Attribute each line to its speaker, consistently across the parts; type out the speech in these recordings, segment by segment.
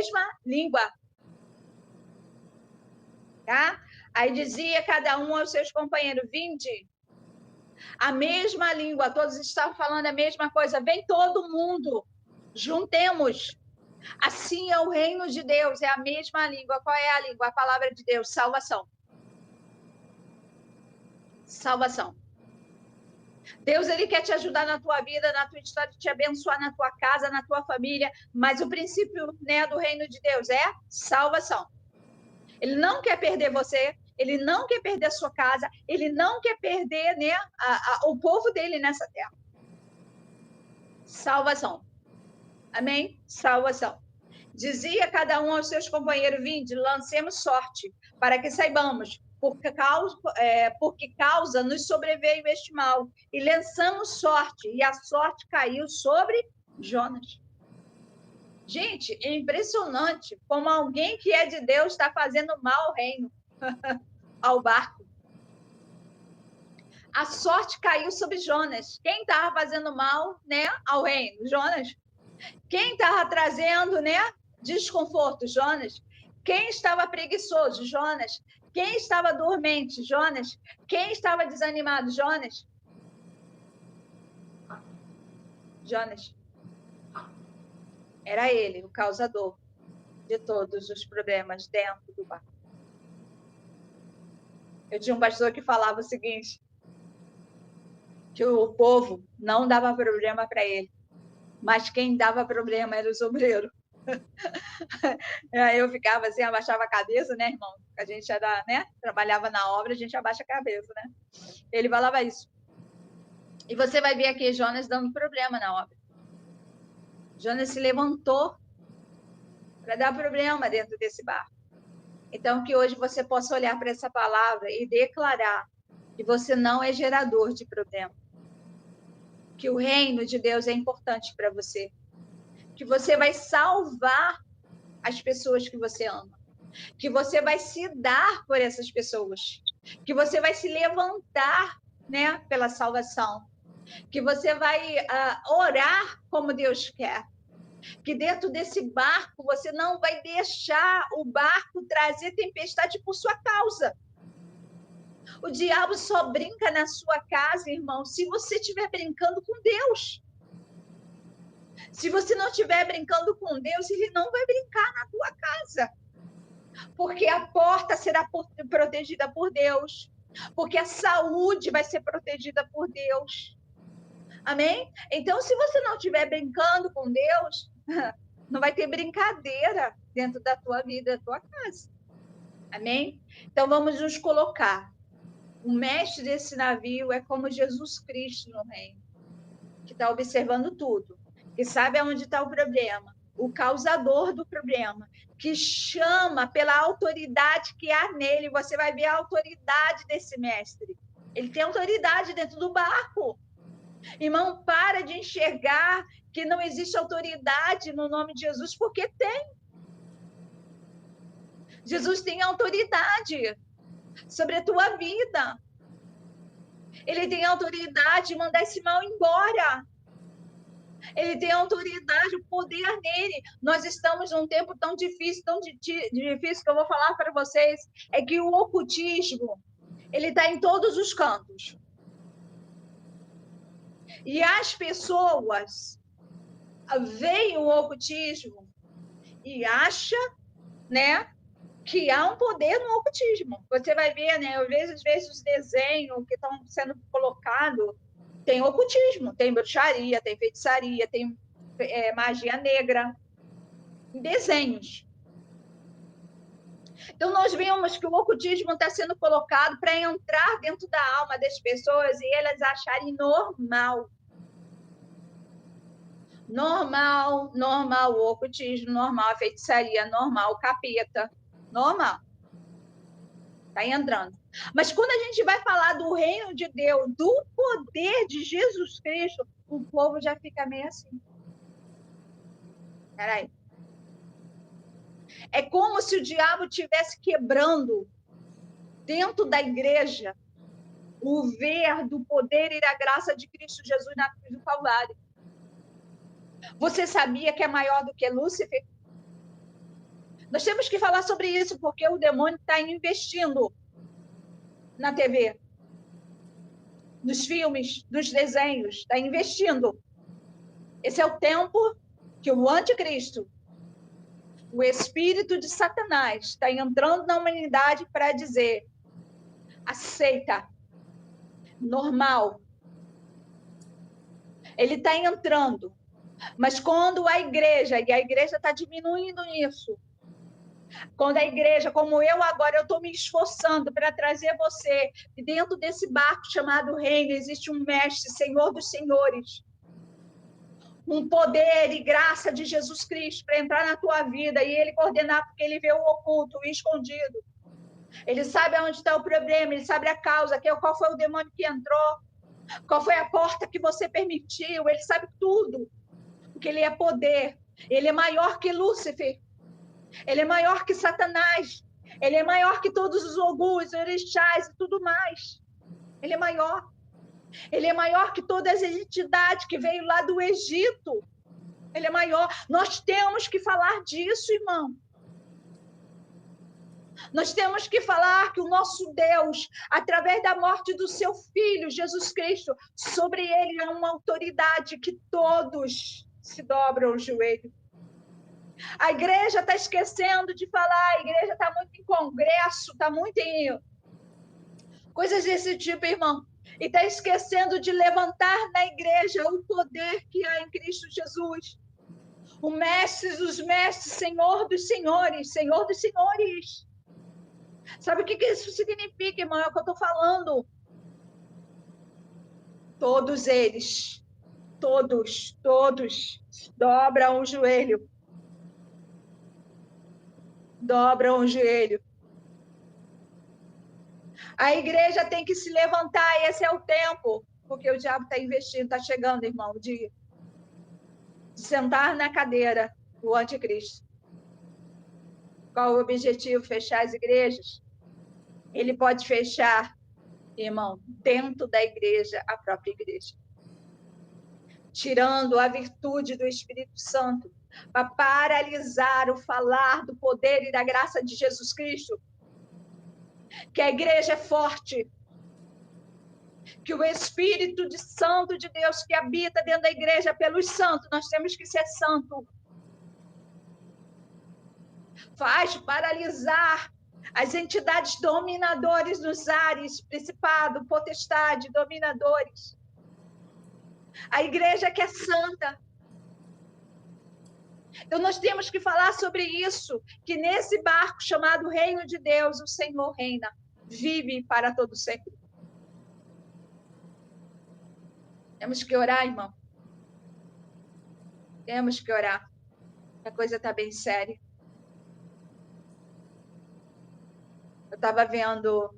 Speaker 1: mesma língua. Tá? Aí dizia cada um aos seus companheiros, vinde, a mesma língua, todos estavam falando a mesma coisa, vem todo mundo, juntemos. Assim é o reino de Deus, é a mesma língua. Qual é a língua? A palavra de Deus, salvação. Salvação. Deus, ele quer te ajudar na tua vida, na tua história, te abençoar na tua casa, na tua família, mas o princípio, né, do reino de Deus é salvação. Ele não quer perder você, ele não quer perder a sua casa, ele não quer perder, né, o povo dele nessa terra. Salvação. Amém? Salvação. Dizia cada um aos seus companheiros, vinde, lancemos sorte, para que saibamos porque causa nos sobreveio este mal. E lançamos sorte, e a sorte caiu sobre Jonas. Gente, é impressionante como alguém que é de Deus está fazendo mal ao reino, ao barco. A sorte caiu sobre Jonas. Quem estava fazendo mal, né, ao reino? Jonas. Quem estava trazendo, né, desconforto? Jonas. Quem estava preguiçoso? Jonas. Quem estava dormente? Jonas. Quem estava desanimado? Jonas. Jonas. Era ele, o causador de todos os problemas dentro do barco. Eu tinha um pastor que falava o seguinte, que o povo não dava problema para ele, mas quem dava problema era os obreiros. Eu ficava assim, abaixava a cabeça, né, irmão? A gente era, né, trabalhava na obra, a gente abaixa a cabeça, né? Ele falava isso. E você vai ver aqui Jonas dando problema na obra. Jonas se levantou para dar problema dentro desse barco. Então, que hoje você possa olhar para essa palavra e declarar que você não é gerador de problema. Que o reino de Deus é importante para você. Que você vai salvar as pessoas que você ama. Que você vai se dar por essas pessoas. Que você vai se levantar, né, pela salvação. Que você vai orar como Deus quer. Que dentro desse barco você não vai deixar o barco trazer tempestade por sua causa. O diabo só brinca na sua casa, irmão, se você estiver brincando com Deus. Se você não estiver brincando com Deus, ele não vai brincar na tua casa. Porque a porta será protegida por Deus. Porque a saúde vai ser protegida por Deus. Amém? Então, se você não estiver brincando com Deus, não vai ter brincadeira dentro da tua vida, da tua casa. Amém? Então, vamos nos colocar. O mestre desse navio é como Jesus Cristo no reino, que está observando tudo, que sabe aonde está o problema, o causador do problema, que chama pela autoridade que há nele. Você vai ver a autoridade desse mestre. Ele tem autoridade dentro do barco. Irmão, para de enxergar que não existe autoridade no nome de Jesus, porque tem. Jesus tem autoridade sobre a tua vida. Ele tem autoridade de mandar esse mal embora. Ele tem autoridade, o poder nele. Nós estamos num tempo tão difícil que eu vou falar para vocês, é que o ocultismo, ele está em todos os cantos. E as pessoas veem o ocultismo e acham, né, que há um poder no ocultismo. Você vai ver, né, às vezes os desenhos que estão sendo colocados, tem ocultismo, tem bruxaria, tem feitiçaria, tem magia negra, desenhos. Então, nós vemos que o ocultismo está sendo colocado para entrar dentro da alma das pessoas e elas acharem normal. Normal o ocultismo, normal a feitiçaria, normal o capeta, normal. Está entrando. Mas quando a gente vai falar do reino de Deus, do poder de Jesus Cristo, o povo já fica meio assim. Peraí. É como se o diabo estivesse quebrando dentro da igreja o ver do poder e da graça de Cristo Jesus na cruz do Calvário. Você sabia que é maior do que Lúcifer? Nós temos que falar sobre isso, porque o demônio está investindo na TV, nos filmes, nos desenhos, está investindo. Esse é o tempo que o anticristo, o espírito de Satanás, está entrando na humanidade para dizer: aceita, normal. Ele está entrando, mas quando a igreja, e a igreja está diminuindo nisso, quando a igreja, como eu agora, eu estou me esforçando para trazer você, e dentro desse barco chamado reino, existe um mestre, Senhor dos Senhores, um poder e graça de Jesus Cristo para entrar na tua vida e ele coordenar, porque ele vê o oculto, o escondido. Ele sabe onde está o problema, ele sabe a causa, qual foi o demônio que entrou, qual foi a porta que você permitiu, ele sabe tudo, porque ele é poder, ele é maior que Lúcifer, ele é maior que Satanás, ele é maior que todos os ogus, orixás e tudo mais. Ele é maior. Ele é maior que todas as entidades que veio lá do Egito. Ele é maior. Nós temos que falar disso, irmão. Nós temos que falar que o nosso Deus, através da morte do seu Filho, Jesus Cristo, sobre ele é uma autoridade que todos se dobram o joelho. A igreja está esquecendo de falar, a igreja está muito em congresso, está muito em coisas desse tipo, irmão. E está esquecendo de levantar na igreja o poder que há em Cristo Jesus. O mestre dos mestres, Senhor dos senhores, Senhor dos senhores. Sabe o que isso significa, irmão? É o que eu estou falando. Todos eles, todos dobram o joelho. Dobram o joelho. A igreja tem que se levantar, e esse é o tempo, porque o diabo está investindo, está chegando, irmão, de sentar na cadeira do anticristo. Qual o objetivo? Fechar as igrejas? Ele pode fechar, irmão, dentro da igreja, a própria igreja. Tirando a virtude do Espírito Santo, para paralisar o falar do poder e da graça de Jesus Cristo. Que a igreja é forte. Que o Espírito de Santo de Deus que habita dentro da igreja pelos santos, nós temos que ser santo. Faz paralisar as entidades dominadoras dos ares, principado, potestade, dominadores. A igreja que é santa. Então nós temos que falar sobre isso, que nesse barco chamado Reino de Deus, o Senhor reina, vive para todo sempre. Temos que orar, irmão. Temos que orar. A coisa está bem séria. Eu estava vendo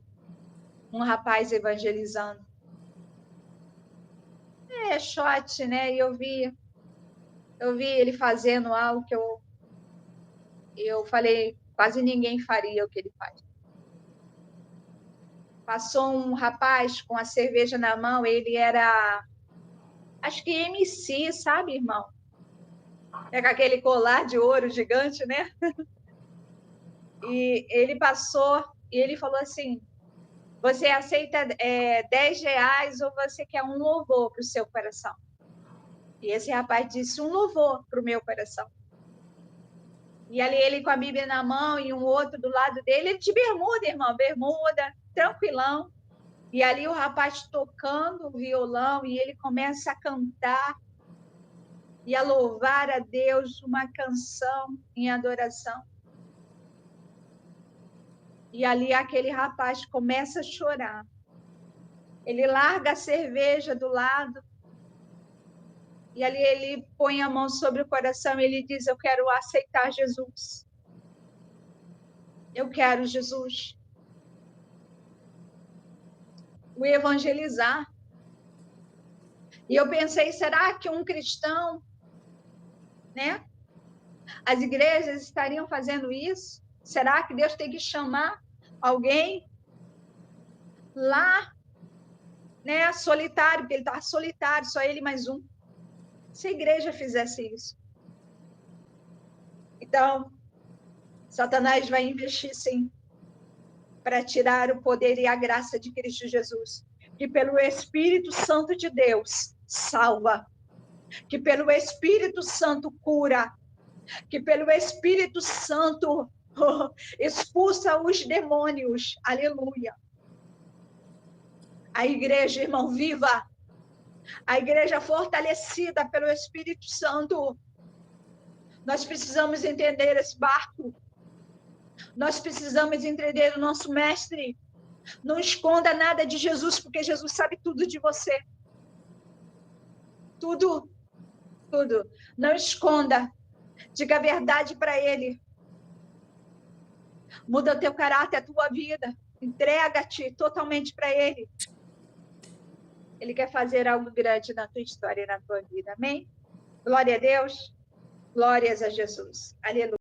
Speaker 1: um rapaz evangelizando. É shot, né? E eu vi ele fazendo algo que eu falei, quase ninguém faria o que ele faz. Passou um rapaz com a cerveja na mão, ele era, acho que MC, sabe, irmão? É com aquele colar de ouro gigante, né? E ele passou e ele falou assim, você aceita 10 reais ou você quer um louvor para o seu coração? E esse rapaz disse, um louvor para o meu coração. E ali ele com a Bíblia na mão e um outro do lado dele, ele de bermuda, irmão, bermuda, tranquilão. E ali o rapaz tocando o violão e ele começa a cantar e a louvar a Deus uma canção em adoração. E ali aquele rapaz começa a chorar. Ele larga a cerveja do lado e ali ele põe a mão sobre o coração e ele diz, eu quero aceitar Jesus. Eu quero Jesus. O evangelizar. E eu pensei, será que um cristão, né? As igrejas estariam fazendo isso? Será que Deus tem que chamar alguém lá, né, solitário, porque ele está solitário, só ele mais um? Se a igreja fizesse isso. Então, Satanás vai investir, sim, para tirar o poder e a graça de Cristo Jesus, que pelo Espírito Santo de Deus salva, que pelo Espírito Santo cura, que pelo Espírito Santo expulsa os demônios. Aleluia. A igreja, irmão, viva, a igreja fortalecida pelo Espírito Santo. Nós precisamos entender esse barco. Nós precisamos entender o nosso mestre. Não esconda nada de Jesus, porque Jesus sabe tudo de você. Tudo, tudo. Não esconda. Diga a verdade para ele. Muda o teu caráter, a tua vida. Entrega-te totalmente para ele. Ele quer fazer algo grande na tua história e na tua vida. Amém? Glória a Deus. Glórias a Jesus. Aleluia.